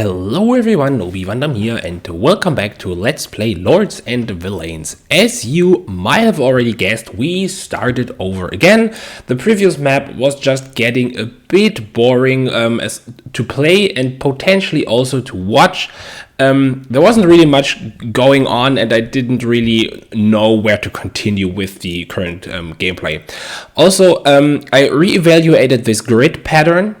Hello everyone, ObiVanDamme here and welcome back to Let's Play Lords and Villains. As you might have already guessed, we started over again. The previous map was just getting a bit boring as to play and potentially also to watch. There wasn't really much going on and I didn't really know where to continue with the current gameplay. Also, I reevaluated this grid pattern,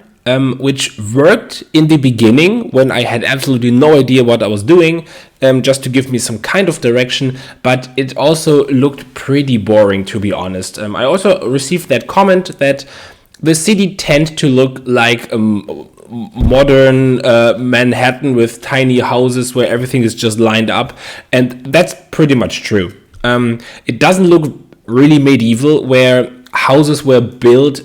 which worked in the beginning when I had absolutely no idea what I was doing, just to give me some kind of direction, but it also looked pretty boring, to be honest. I also received that comment that the city tend to look like modern Manhattan with tiny houses where everything is just lined up, and that's pretty much true. It doesn't look really medieval where houses were built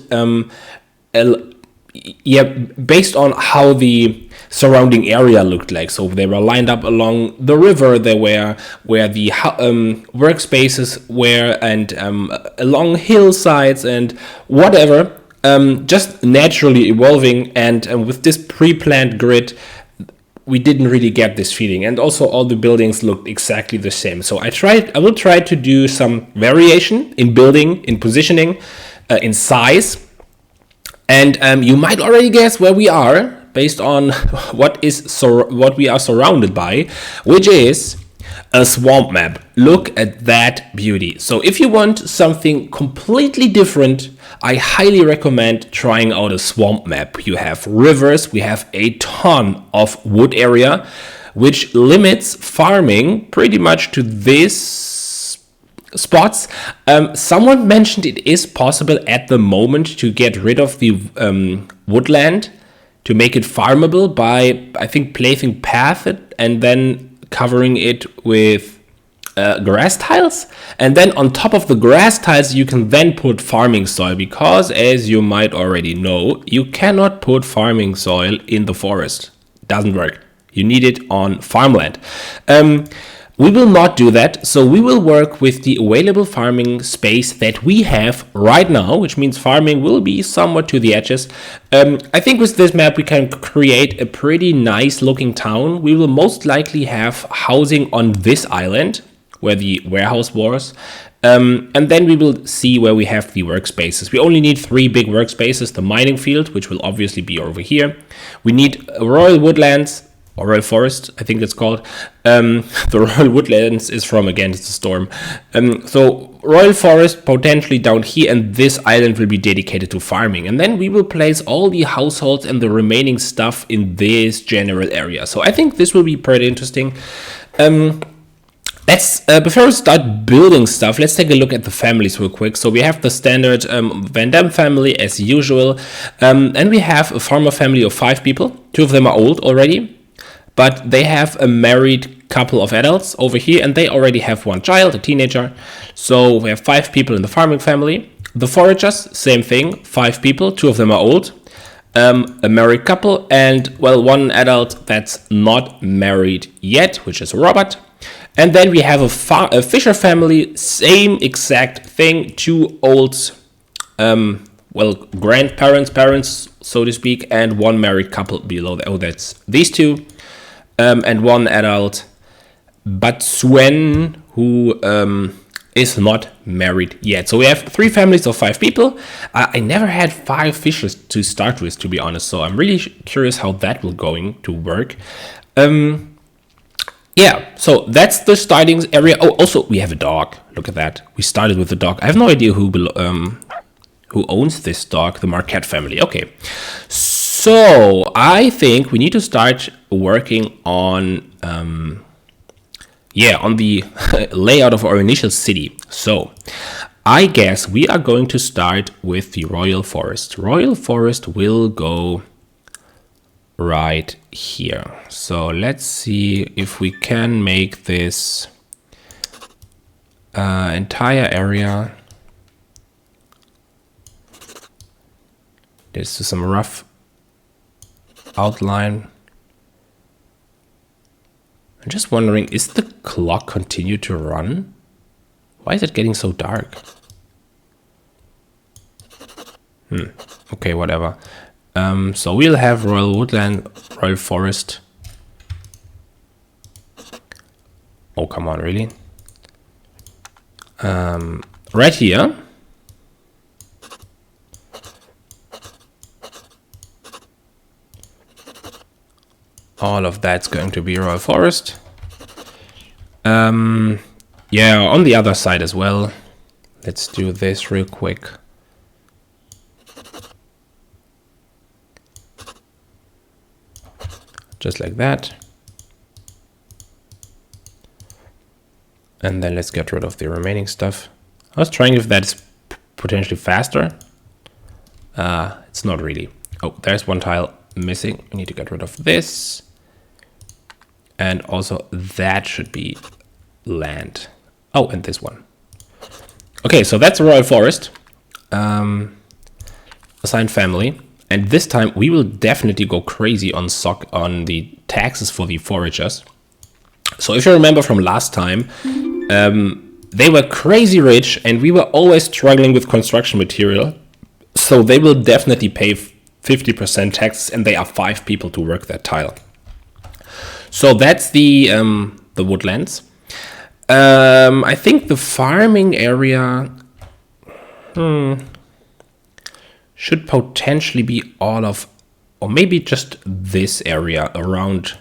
based on how the surrounding area looked like. So they were lined up along the river, they were where the workspaces were, and along hillsides and whatever, just naturally evolving. And with this pre-planned grid, we didn't really get this feeling, and also all the buildings looked exactly the same. So I will try to do some variation in building, in positioning, in size. And you might already guess where we are based on what we are surrounded by, which is a swamp map. Look at that beauty. So if you want something completely different, I highly recommend trying out a swamp map. You have rivers, we have a ton of wood area, which limits farming pretty much to this spots. Someone mentioned it is possible at the moment to get rid of the woodland to make it farmable by, I think, placing path and then covering it with grass tiles, and then on top of the grass tiles you can then put farming soil, because as you might already know, you cannot put farming soil in the forest. It doesn't work. You need it on farmland. We will not do that, so we will work with the available farming space that we have right now, which means farming will be somewhat to the edges. I think with this map we can create a pretty nice looking town. We will most likely have housing on this island, where the warehouse was, and then we will see where we have the workspaces. We only need 3 big workspaces: the mining field, which will obviously be over here. We need royal woodlands, or Royal Forest, I think it's called. The Royal Woodlands is from Against the Storm. So Royal Forest potentially down here, and this island will be dedicated to farming. And then we will place all the households and the remaining stuff in this general area. So I think this will be pretty interesting. Before we start building stuff, let's take a look at the families real quick. So we have the standard ObiVanDamme family as usual. And we have a farmer family of 5 people. 2 of them are old already, but they have a married couple of adults over here, and they already have 1 child, a teenager. So we have 5 people in the farming family. The foragers, same thing, 5 people, 2 of them are old. A married couple, and, well, 1 adult that's not married yet, which is Robert. And then we have a fisher family, same exact thing, 2 old, grandparents, parents, so to speak, and 1 married couple below. Oh, that's these 2. And 1 adult, but Swen, who is not married yet. So we have 3 families of 5 people. I never had 5 fishers to start with, to be honest, so I'm really curious how that will going to work. Yeah, so that's the starting area. Oh, also we have a dog. Look at that. We started with a dog. I have no idea who owns this dog. The Marquette family. Okay. So I think we need to start working on the layout of our initial city. So I guess we are going to start with the Royal Forest. Royal Forest will go right here. So let's see if we can make this entire area. There's some rough outline. I'm just wondering, is the clock continue to run? Why is it getting so dark? Okay, whatever. So we'll have Royal Woodland, Royal Forest Oh, come on, really? Right here. All of that's going to be royal forest. Yeah, on the other side as well. Let's do this real quick. Just like that. And then let's get rid of the remaining stuff. I was trying if that's potentially faster. It's not really. Oh, there's one tile missing. We need to get rid of this. And also that should be land. Oh, and this one. Okay, so that's a royal forest. Assigned family. And this time we will definitely go crazy on the taxes for the foragers. So if you remember from last time, they were crazy rich and we were always struggling with construction material. So they will definitely pay 50% taxes, and they are 5 people to work that tile. So that's the woodlands. I think the farming area should potentially be all of, or maybe just this area around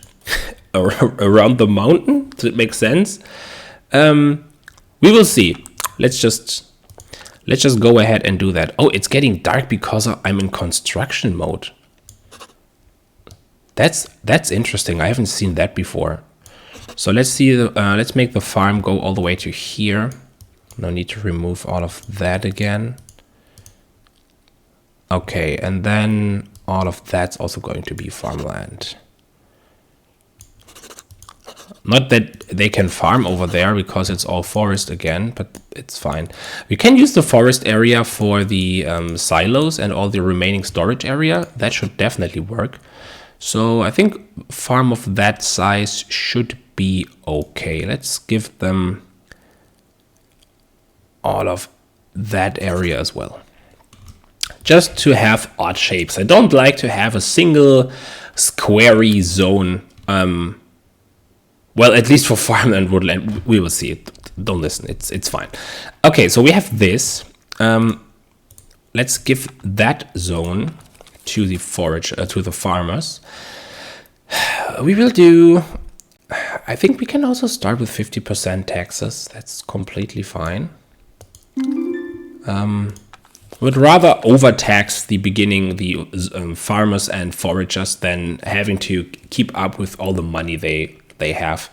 around the mountain. Does it make sense? We will see. Let's just go ahead and do that. Oh, it's getting dark because I'm in construction mode. That's interesting. I haven't seen that before. So let's see. Let's make the farm go all the way to here. No need to remove all of that again. Okay, and then all of that's also going to be farmland. Not that they can farm over there because it's all forest again, but it's fine. We can use the forest area for the silos and all the remaining storage area. That should definitely work. So I think farm of that size should be okay. Let's give them all of that area as well. Just to have odd shapes. I don't like to have a single squarey zone. Well, at least for farmland, woodland, we will see it. Don't listen, it's fine. Okay, so we have this. Let's give that zone to the to the farmers. We will do. I think we can also start with 50% taxes. That's completely fine. Would rather overtax the beginning, the farmers and foragers, than having to keep up with all the money they have.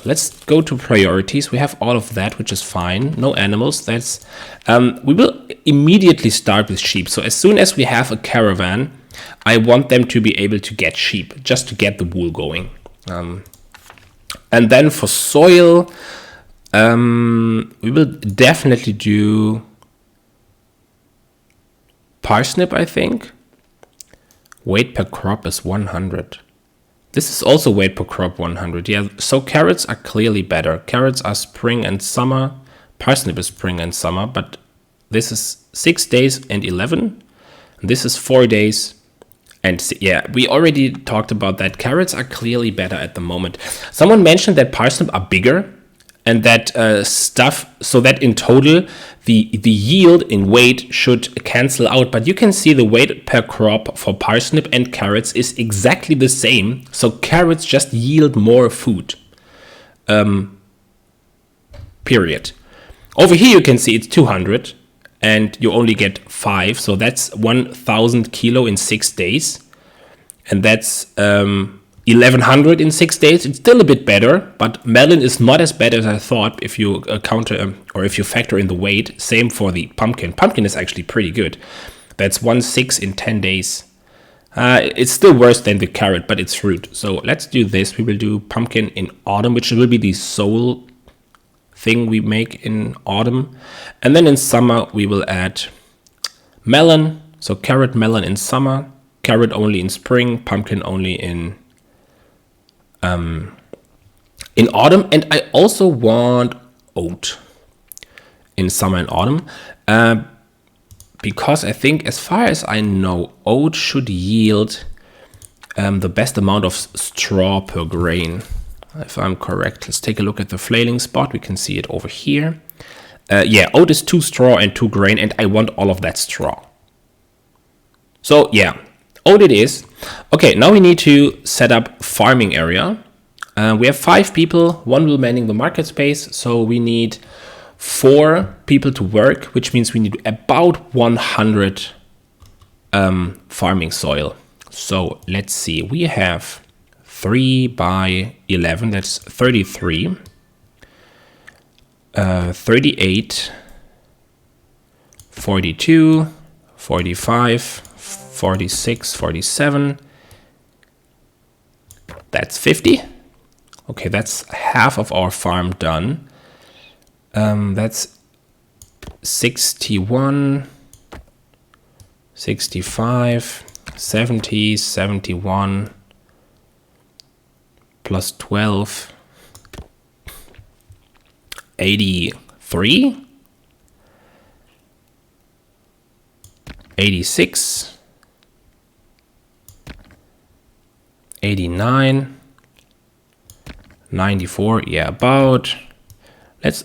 Let's go to priorities. We have all of that, which is fine. No animals. That's we will immediately start with sheep. So as soon as we have a caravan, I want them to be able to get sheep, just to get the wool going. And then for soil, we will definitely do parsnip, I think. Weight per crop is 100. This is also weight per crop 100. Yeah, so carrots are clearly better. Carrots are spring and summer. Parsnip is spring and summer, but this is 6 days and 11. This is 4 days and yeah, we already talked about that. Carrots are clearly better at the moment. Someone mentioned that parsnip are bigger and that so that in total the yield in weight should cancel out, but you can see the weight per crop for parsnip and carrots is exactly the same. So carrots just yield more food. Period. Over here you can see it's 200 and you only get 5, so that's 1,000 kilo in 6 days, and that's 1,100 in 6 days. It's still a bit better, but melon is not as bad as I thought if you if you factor in the weight. Same for the pumpkin. Pumpkin is actually pretty good. That's 1,600 in 10 days. It's still worse than the carrot, but it's fruit. So let's do this. We will do pumpkin in autumn, which will be the sole thing we make in autumn. And then in summer, we will add melon. So carrot, melon in summer, carrot only in spring, pumpkin only in autumn. And I also want oat in summer and autumn, because I think, as far as I know, oat should yield the best amount of straw per grain. if I'm correct. Let's take a look at the flailing spot. We can see it over here. Yeah, oat is 2 straw and 2 grain, and I want all of that straw. So yeah, oat it is. Okay, now we need to set up farming area. We have 5 people, 1 will manning the market space, so we need 4 people to work, which means we need about 100 farming soil. So let's see, we have 3 by 11, that's 33, 38, 42, 45, 46, 47, that's 50. Okay, that's half of our farm done. That's 61, 65, 70, 71, plus 12, 83, 86, 89, 94, yeah, about, let's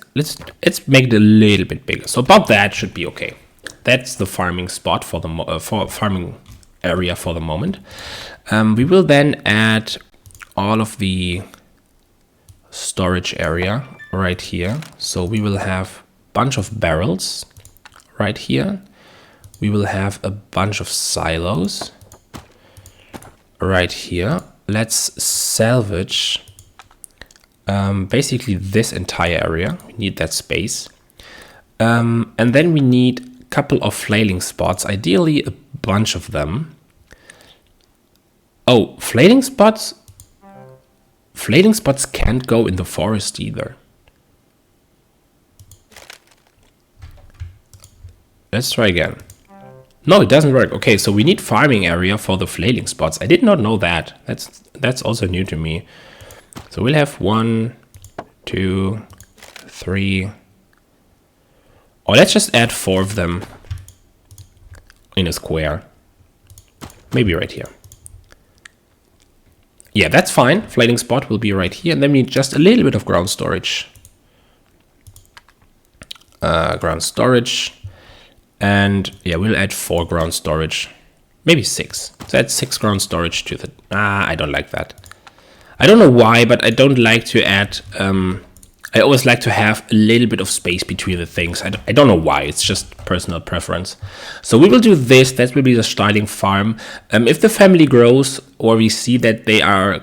make it a little bit bigger. So about that should be okay. That's the farming spot for the farming area for the moment. We will then add all of the storage area right here. So we will have a bunch of barrels right here. We will have a bunch of silos right here. Let's salvage basically this entire area. We need that space. And then we need a couple of flailing spots, ideally a bunch of them. Oh, flailing spots? Flailing spots can't go in the forest either. Let's try again. No, it doesn't work. Okay, so we need farming area for the flailing spots. I did not know that. That's also new to me. So we'll have 1, 2, 3. Or let's just add 4 of them in a square. Maybe right here. Yeah, that's fine. Flailing spot will be right here. And then we need just a little bit of ground storage. Ground storage. And yeah, we'll add 4 ground storage. Maybe 6. So add 6 ground storage to the... I don't like that. I don't know why, but I don't like to add... I always like to have a little bit of space between the things. I don't know why, it's just personal preference. So we will do this, that will be the starting farm. If the family grows or we see that they are,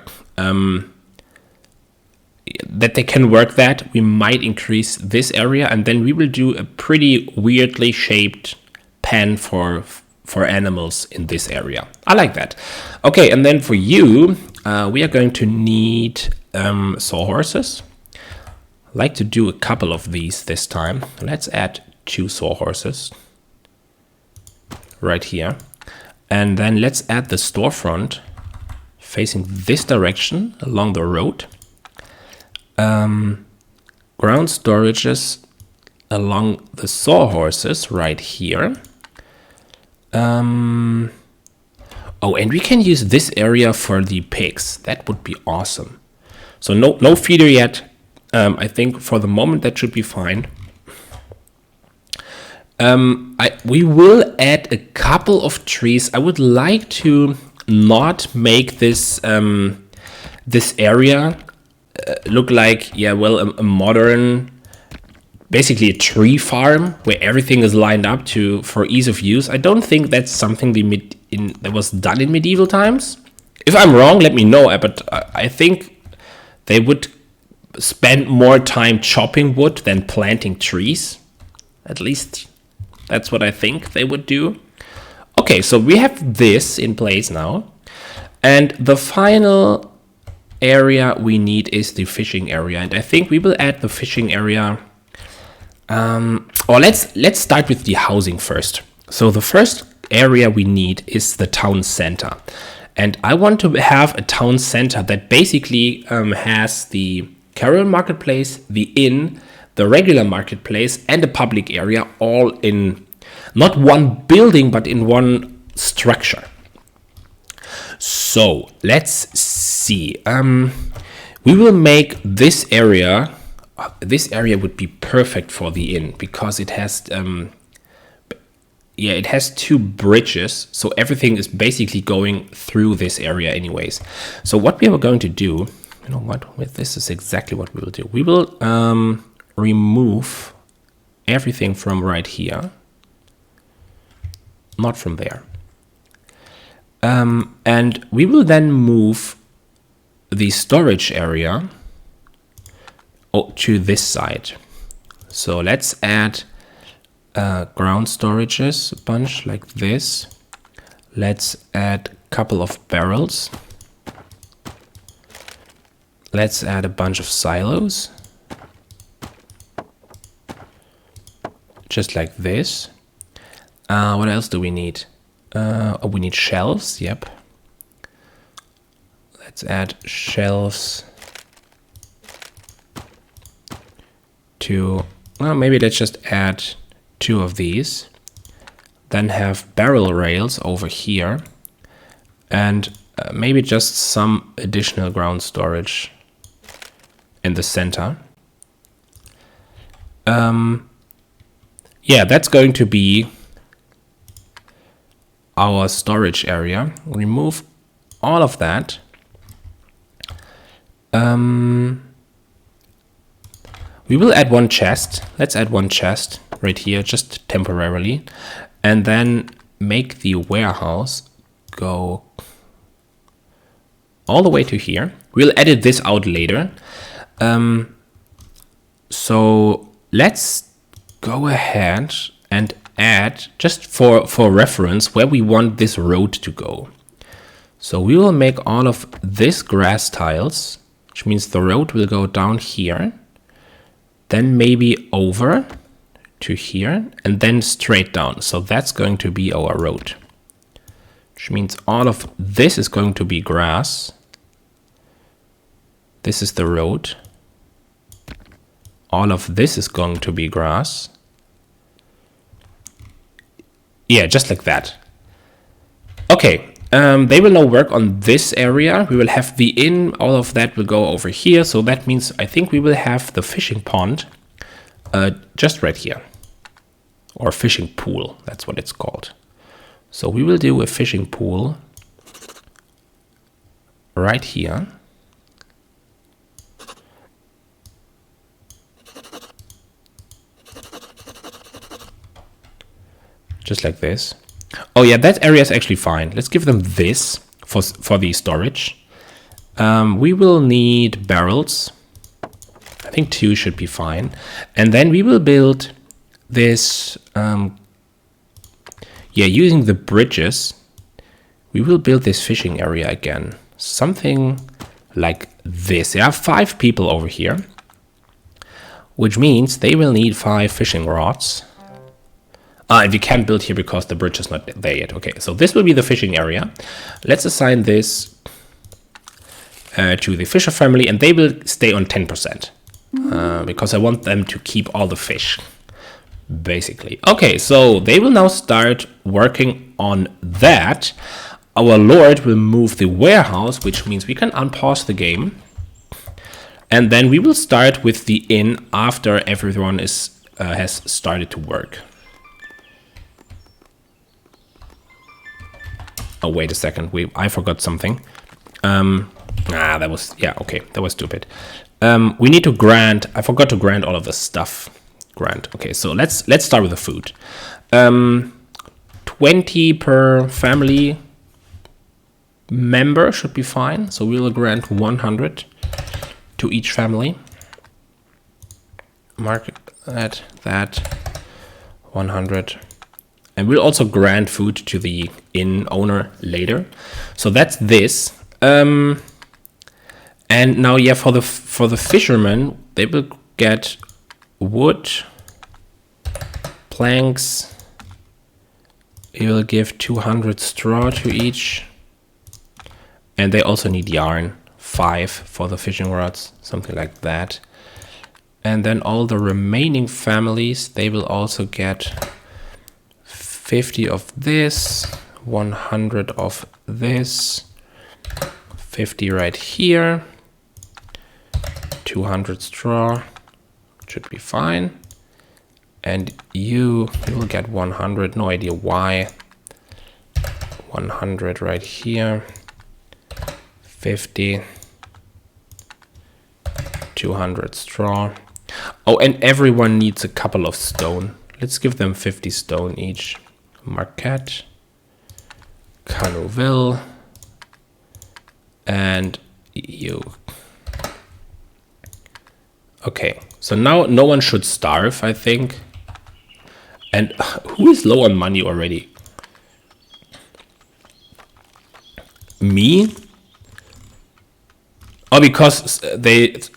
that they can work that, we might increase this area and then we will do a pretty weirdly shaped pen for animals in this area. I like that. Okay, and then for you, we are going to need sawhorses. Like to do a couple of these this time. Let's add 2 sawhorses right here. And then let's add the storefront facing this direction along the road. Ground storages along the sawhorses right here. Oh, and we can use this area for the pigs. That would be awesome. So no feeder yet. I think for the moment that should be fine. We will add a couple of trees. I would like to not make this this area look like, yeah, well, a modern, basically a tree farm where everything is lined up for ease of use. I don't think that's something that was done in medieval times. If I'm wrong, let me know. But I think they would spend more time chopping wood than planting trees. At least that's what I think they would do. Okay, so we have this in place now. And the final area we need is the fishing area. And I think we will add the fishing area. Or let's start with the housing first. So the first area we need is the town center. And I want to have a town center that basically has the Carol Marketplace, the inn, the regular marketplace, and the public area all in not one building, but in one structure. So let's see. We will make this area. This area would be perfect for the inn because it has it has 2 bridges, so everything is basically going through this area anyways. So what we are going to do, you know what, with this is exactly what we will do. We will remove everything from right here, not from there. And we will then move the storage area to this side. So let's add ground storages, a bunch like this. Let's add a couple of barrels. Let's add a bunch of silos. Just like this. What else do we need? We need shelves, yep. Let's add shelves to, well, maybe let's just add 2 of these. Then have barrel rails over here. And maybe just some additional ground storage in the center. Yeah, that's going to be our storage area. Remove all of that. We will add 1 chest. Let's add 1 chest right here, just temporarily. And then make the warehouse go all the way to here. We'll edit this out later. So let's go ahead and add, just for reference, where we want this road to go. So we will make all of this grass tiles, which means the road will go down here, then maybe over to here, and then straight down. So that's going to be our road, which means all of this is going to be grass. This is the road. All of this is going to be grass. Yeah, just like that. Okay, they will now work on this area. We will have the inn, all of that will go over here. So that means I think we will have the fishing pond just right here. Or fishing pool, that's what it's called. So we will do a fishing pool right here. Just like this. Oh yeah, that area is actually fine. Let's give them this for the storage. We will need barrels. I think 2 should be fine. And then we will build this, using the bridges, we will build this fishing area again. Something like this. There are 5 people over here, which means they will need 5 fishing rods. And we can't build here because the bridge is not there yet. Okay, so this will be the fishing area. Let's assign this to the fisher family, and they will stay on 10%. Because I want them to keep all the fish, basically. Okay, so they will now start working on that. Our Lord will move the warehouse, which means we can unpause the game. And then we will start with the inn after everyone has started to work. Oh, wait a second. I forgot something. That was, yeah, okay. That was stupid. We need to grant, I forgot to grant all of the stuff. Grant. Okay, so let's start with the food. 20 per family member should be fine. So we will grant 100 to each family. Mark that 100. And we'll also grant food to the inn owner later. So that's this. And now, yeah, for the fishermen, they will get wood, planks. We will give 200 straw to each. And they also need yarn, 5 for the fishing rods, something like that. And then all the remaining families, they will also get 50 of this, 100 of this, 50 right here, 200 straw. Should be fine. And you will get 100, no idea why. 100 right here. 50. 200 straw. Oh, and everyone needs a couple of stone. Let's give them 50 stone each. Marquette. Canouville. And you. Okay, so now no one should starve, I think. And who is low on money already? Me? Oh, because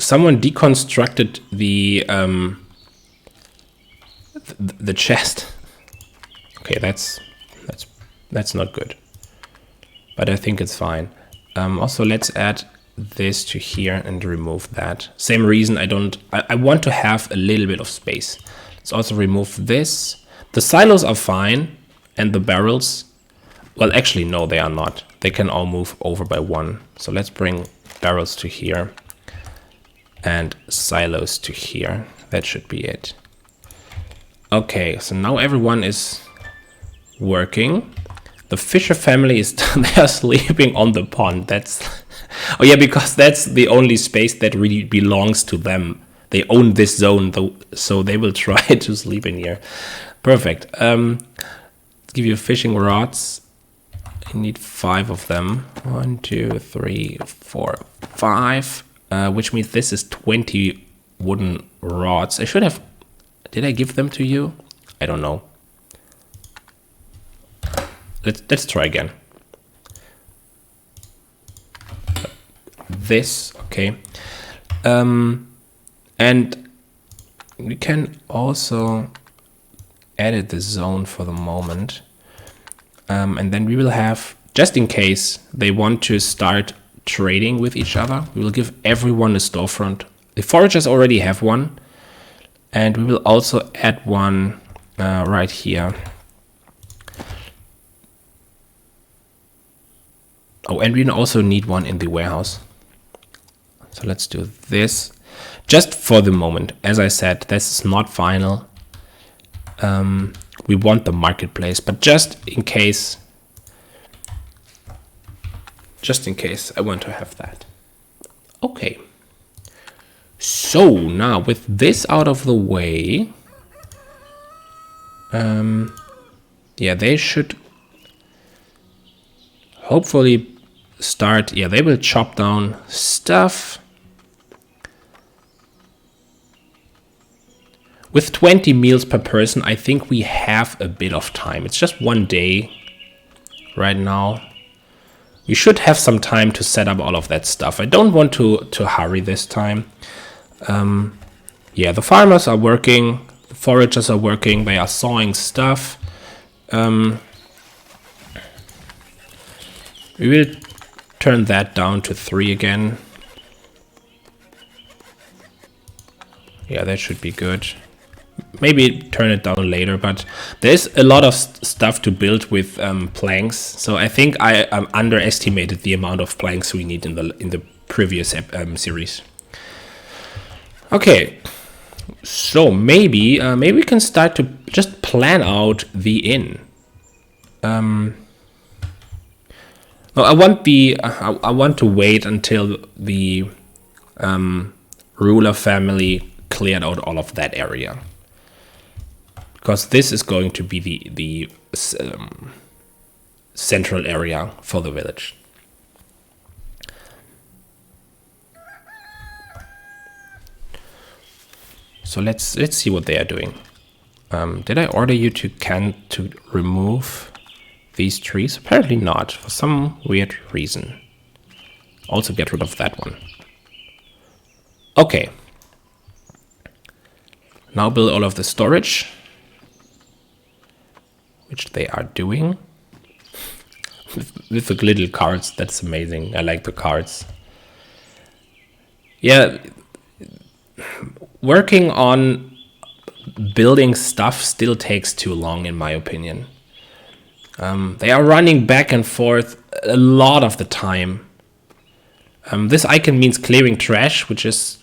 someone deconstructed the chest. Okay, that's not good. But I think it's fine. Also, let's add this to here and remove that. Same reason I want to have a little bit of space. Let's also remove this. The silos are fine, and the barrels, well, actually, no, they are not. They can all move over by one. So let's bring barrels to here and silos to here. That should be it. Okay, so now everyone is working. The fisher family is they are sleeping on the pond. That's oh yeah, because that's the only space that really belongs to them. They own this zone, though, so they will try to sleep in here. Perfect. Let's give you fishing rods. I need 5 of them. 1, 2, 3, 4, 5. Which means this is 20 wooden rods. I should have. Did I give them to you? I don't know. Let's try again. This, okay. And we can also edit the zone for the moment. And then we will have, just in case they want to start trading with each other, we will give everyone a storefront. The foragers already have one. And we will also add one right here. Oh, and we also need one in the warehouse. So let's do this. Just for the moment, as I said, this is not final. We want the marketplace, but just in case, I want to have that. Okay. So now with this out of the way, yeah, they should hopefully start. Yeah, they will chop down stuff. With 20 meals per person, I think we have a bit of time. It's just one day right now. We should have some time to set up all of that stuff. I don't want to hurry this time. Yeah, the farmers are working. The foragers are working. They are sawing stuff. We will turn that down to 3 again. Yeah, that should be good. Maybe turn it down later, but there's a lot of stuff to build with planks. So I think I underestimated the amount of planks we need in the previous series. Okay, so maybe we can start to just plan out the inn. No, I want to wait until the ruler family cleared out all of that area, because this is going to be the central area for the village. So let's see what they are doing. Did I order you to remove these trees? Apparently not, for some weird reason. Also get rid of that one. Okay. Now build all of the storage, which they are doing. With the little cards, that's amazing. I like the cards. Yeah, working on building stuff still takes too long, in my opinion. They are running back and forth a lot of the time. This icon means clearing trash, which is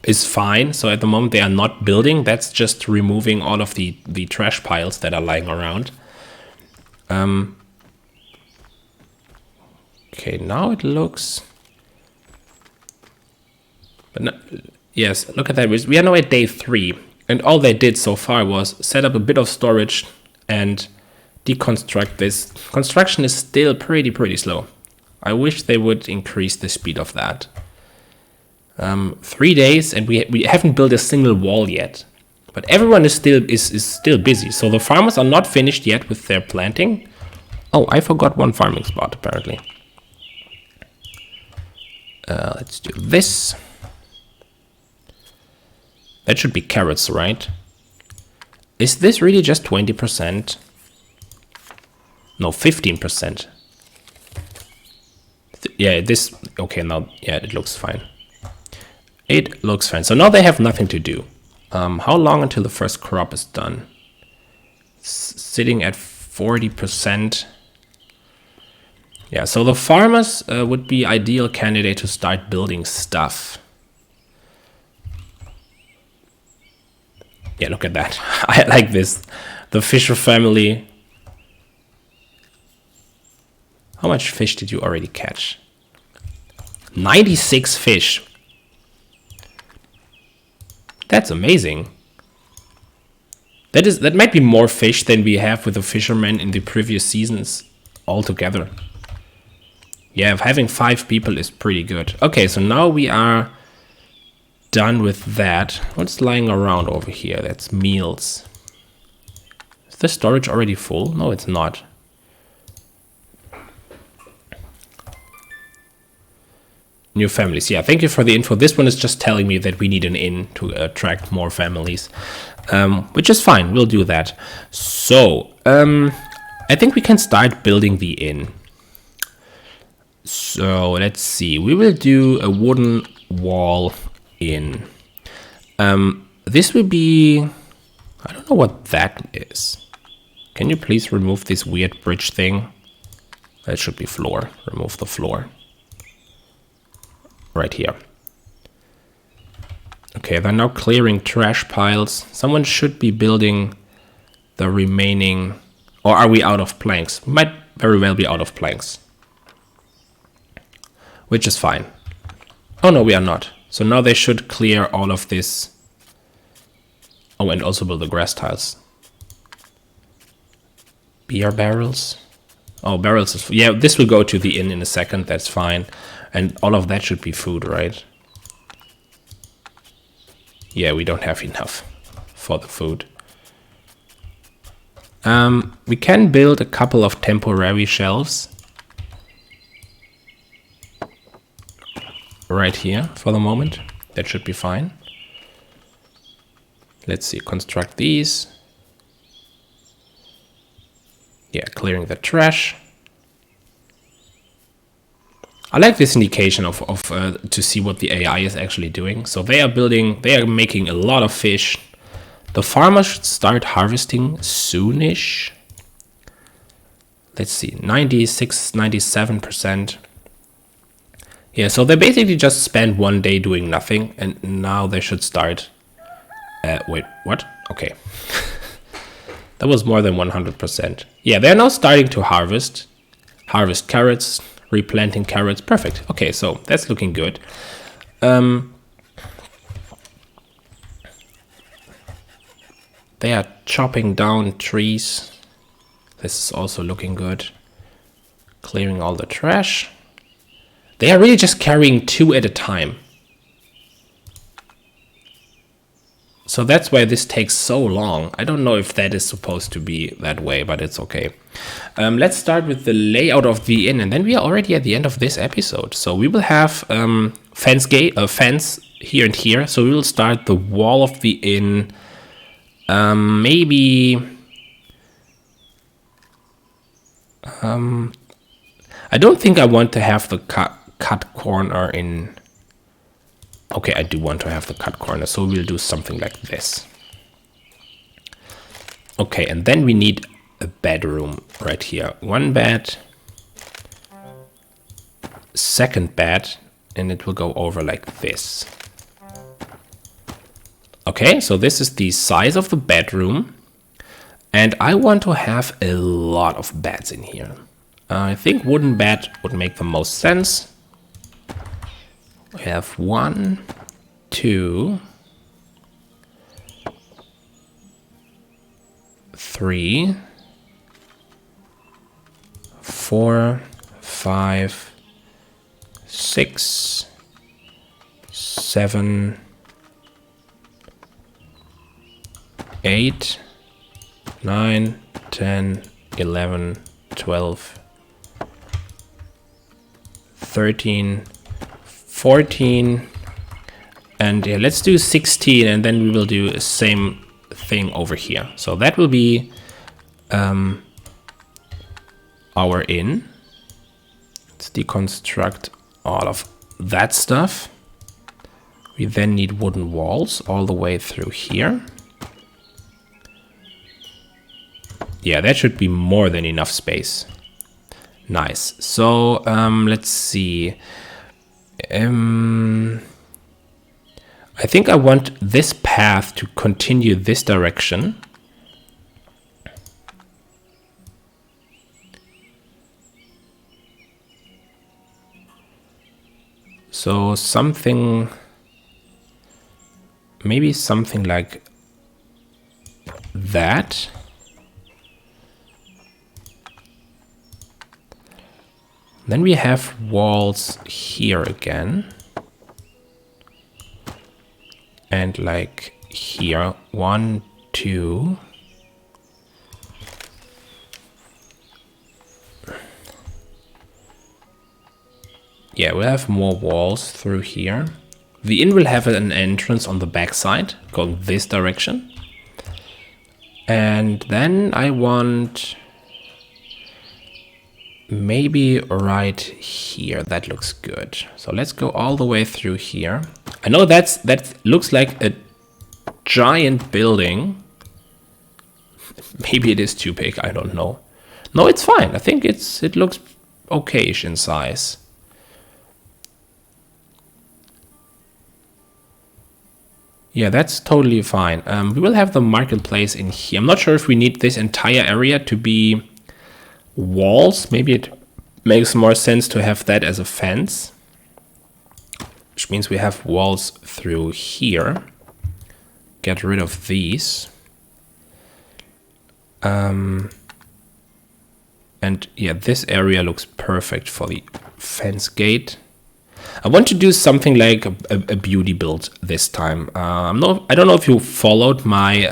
is fine. So at the moment they are not building. That's just removing all of the trash piles that are lying around. Okay, now it looks... But no, yes, look at that. We are now at day 3. And all they did so far was set up a bit of storage and deconstruct this. Construction is still pretty slow. I wish they would increase the speed of that. 3 days and we haven't built a single wall yet. But everyone is still busy. So the farmers are not finished yet with their planting. Oh, I forgot one farming spot apparently. Let's do this. That should be carrots, right? Is this really just 20%? No, 15%. Yeah, this... Okay, now... Yeah, it looks fine. It looks fine. So now they have nothing to do. How long until the first crop is done? Sitting at 40%. Yeah, so the farmers would be ideal candidate to start building stuff. Yeah, look at that. I like this. The Fisher family. How much fish did you already catch? 96 fish. That's amazing. That might be more fish than we have with the fishermen in the previous seasons altogether. Yeah, having 5 people is pretty good. Okay, so now we are done with that. What's lying around over here? That's meals. Is the storage already full? No, it's not. New families. Yeah, thank you for the info. This one is just telling me that we need an inn to attract more families, which is fine. We'll do that. So, I think we can start building the inn. So, let's see. We will do a wooden wall inn. This will be... I don't know what that is. Can you please remove this weird bridge thing? That should be floor. Remove the floor. Right here. Okay, they're now clearing trash piles. Someone should be building the remaining... Or are we out of planks? Might very well be out of planks. Which is fine. Oh no, we are not. So now they should clear all of this. Oh, and also build the grass tiles. Beer barrels. Oh, barrels is... Yeah, this will go to the inn in a second. That's fine. And all of that should be food, right? Yeah, we don't have enough for the food. We can build a couple of temporary shelves. Right here for the moment. That should be fine. Let's see, construct these. Yeah, clearing the trash. I like this indication of to see what the AI is actually doing. So they are making a lot of fish. The farmer should start harvesting soonish. Let's see, 96, 97%. Yeah, so they basically just spent 1 day doing nothing, and now they should start. Wait, what? Okay. That was more than 100%. Yeah, they're now starting to harvest carrots. Replanting carrots. Perfect. Okay, so that's looking good. They are chopping down trees. This is also looking good. Clearing all the trash. They are really just carrying 2 at a time. So that's why this takes so long. I don't know if that is supposed to be that way, but it's okay. Let's start with the layout of the inn, and then we are already at the end of this episode. So we will have fence here and here. So we will start the wall of the inn. Maybe... I don't think I want to have the cut corner in... Okay, I do want to have the cut corner, so we'll do something like this. Okay, and then we need a bedroom right here. 1 bed, 2nd bed, and it will go over like this. Okay, so this is the size of the bedroom. And I want to have a lot of beds in here. I think wooden bed would make the most sense. We have 1, 2, 3, 4, 5, 6, 7, 8, 9, 10, 11, 12, 13, 14, and yeah, let's do 16, and then we will do the same thing over here. So that will be our inn. Let's deconstruct all of that stuff. We then need wooden walls all the way through here. Yeah, that should be more than enough space. Nice. So let's see. I think I want this path to continue this direction. So something, maybe something like that. Then we have walls here again. And like here, 1, 2. Yeah, we'll have more walls through here. The inn will have an entrance on the back side, going this direction. And then I want maybe right here. That looks good. So let's go all the way through here. I know that looks like a giant building. Maybe it is too big, I don't know. No, it's fine. I think it looks okayish in size. Yeah, that's totally fine. We will have the marketplace in here. I'm not sure if we need this entire area to be walls. Maybe it makes more sense to have that as a fence, which means we have walls through here. Get rid of these. And yeah, this area looks perfect for the fence gate. I want to do something like a beauty build this time. I don't know if you followed my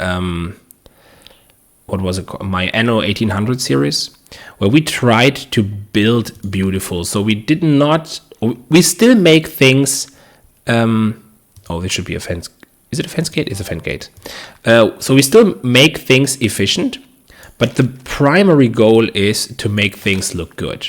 what was it called? My Anno 1800 series, where we tried to build beautiful. So we did not. We still make things. Oh, this should be a fence. Is it a fence gate? It's a fence gate. So we still make things efficient, but the primary goal is to make things look good.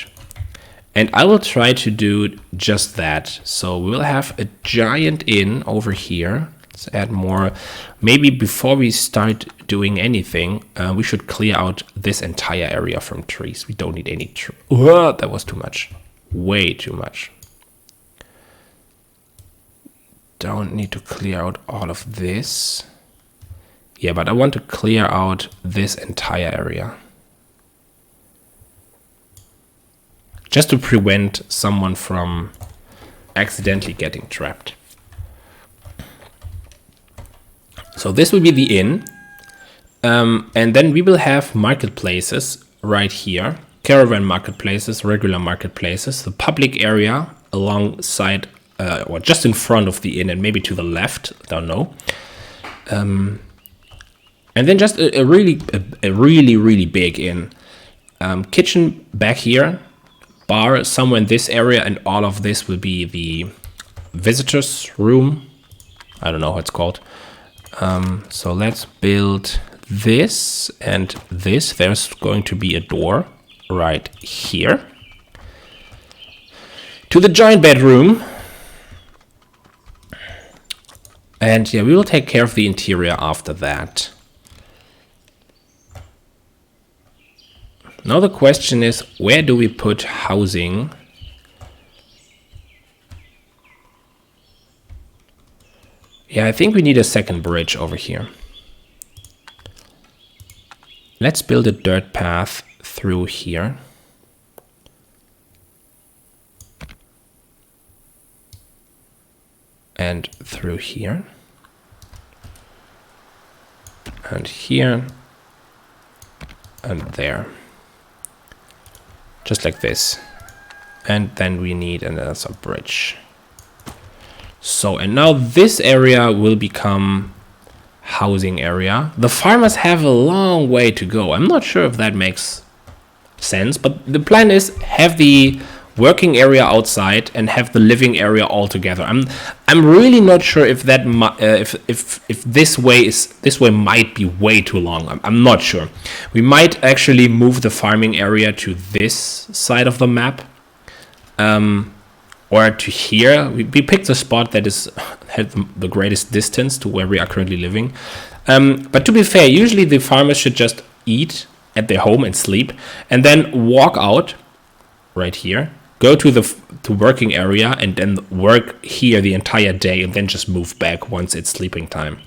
And I will try to do just that. So we'll have a giant inn over here. Let's add more. Maybe before we start doing anything, we should clear out this entire area from trees. We don't need any trees. That was too much. Way too much. Don't need to clear out all of this. Yeah, but I want to clear out this entire area. Just to prevent someone from accidentally getting trapped. So this will be the inn. And then we will have marketplaces right here. Caravan marketplaces, regular marketplaces. The public area alongside or just in front of the inn and maybe to the left. I don't know. And then just a really big inn. Kitchen back here. Bar somewhere in this area, and all of this will be the visitors room. I don't know how it's called. So let's build this and this. There's going to be a door right here to the giant bedroom. And yeah, we will take care of the interior after that. Now the question is, where do we put housing? Yeah, I think we need a second bridge over here. Let's build a dirt path through here. And through here. And here. And there. Just like this. And then we need another bridge. So, and now this area will become housing area. The farmers have a long way to go. I'm not sure if that makes sense, but the plan is have the working area outside and have the living area all together. I'm really not sure if that if this way might be way too long. I'm not sure. We might actually move the farming area to this side of the map. Or to here. We picked a spot that had the greatest distance to where we are currently living. But to be fair, usually the farmers should just eat at their home and sleep, and then walk out right here, go to the working area, and then work here the entire day, and then just move back once it's sleeping time.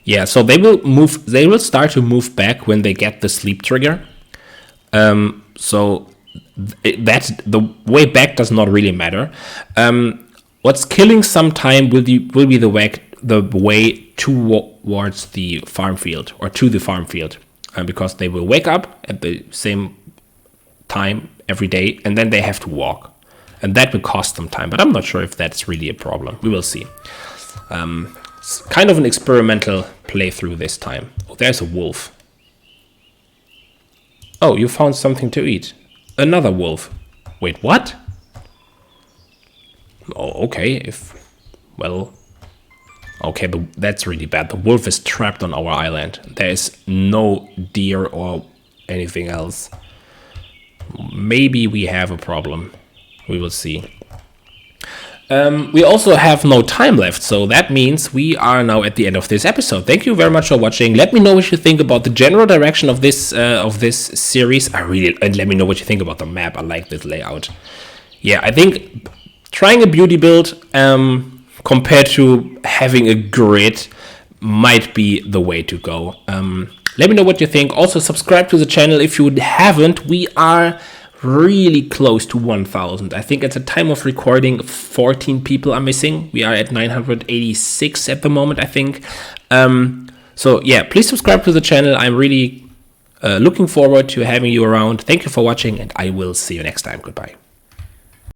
Yeah, so they will start to move back when they get the sleep trigger. So that's the way back does not really matter. What's killing some time will be the way towards the farm field, or to the farm field, because they will wake up at the same time every day, and then they have to walk, and that will cost them time. But I'm not sure if that's really a problem. We will see. It's kind of an experimental playthrough this time. Oh, there's a wolf. Oh, you found something to eat. Another wolf. Wait, what? Oh, okay. Okay, that's really bad. The wolf is trapped on our island. There is no deer or anything else. Maybe we have a problem. We will see. We also have no time left, so that means we are now at the end of this episode. Thank you very much for watching. Let me know what you think about the general direction of this series. And let me know what you think about the map. I like this layout. Yeah, I think trying a beauty build compared to having a grid might be the way to go. Let me know what you think. Also, subscribe to the channel if you haven't. We are really close to 1,000. I think at the time of recording, 14 people are missing. We are at 986 at the moment, I think. So yeah, please subscribe to the channel. I'm really looking forward to having you around. Thank you for watching, and I will see you next time. Goodbye.